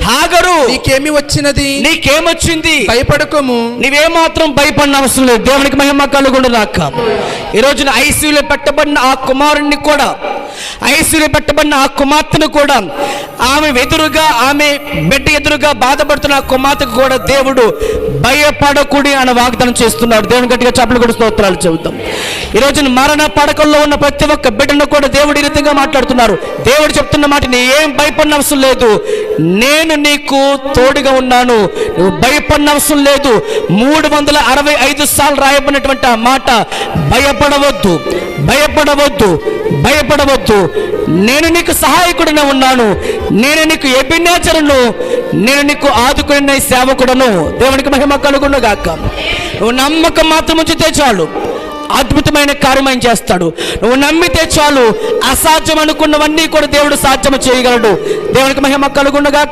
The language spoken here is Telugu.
హాగరు నీకేమి వచ్చినది? నీకేమొచ్చింది? భయపడకము. నీవేమాత్రం భయపడిన అవసరం లేదు. దేవునికి మహిమ కలుగునుగాక. ఈ రోజున ఐసీయూలో పెట్టబడిన ఆ కుమారుణ్ణి కూడా, ఐసీయూలో పెట్టబడిన ఆ కుమార్తెను కూడా, ఆమె ఎదురుగా, ఆమె బిడ్డ ఎదురుగా బాధపడుతున్న ఆ కుమార్తెకు కూడా దేవుడు భయపడకూడి అని వాగ్దానం చేస్తున్నాడు. దేవుని గట్టిగా చప్పట్లు కొడుతూ స్తోత్రాలు చెబుతాం. ఈ రోజున మరణ పడకల్లో ఉన్న ప్రతి ఒక్క బిడ్డను కూడా దేవుడు ఈ రీతిగా మాట్లాడుతున్నారు. దేవుడు చెప్తున్న మాట, నీ ఏం భయపడిన అవసరం లేదు, నేను నీకు తోడుగా ఉన్నాను, నువ్వు భయపడిన అవసరం లేదు. 365 సార్లు రాయబడినటువంటి ఆ మాట, భయపడవద్దు, భయపడవద్దు, భయపడవద్దు, నేను నీకు సహాయకుడినే ఉన్నాను, నేను నీకు ఎబెనేజరును, నేను నీకు ఆదుకునే సేవకుడను. దేవునికి మహిమ కలుగునుగాక. నువ్వు నమ్మకం మాత్రం ఉంచితే చాలు, అద్భుతమైన కార్యం చేస్తాడు. నువ్వు నమ్మితే చాలు, అసాధ్యం అనుకున్నవన్నీ కూడా దేవుడు సాధ్యం చేయగలడు. దేవునికి మహిమ కలుగునుగాక.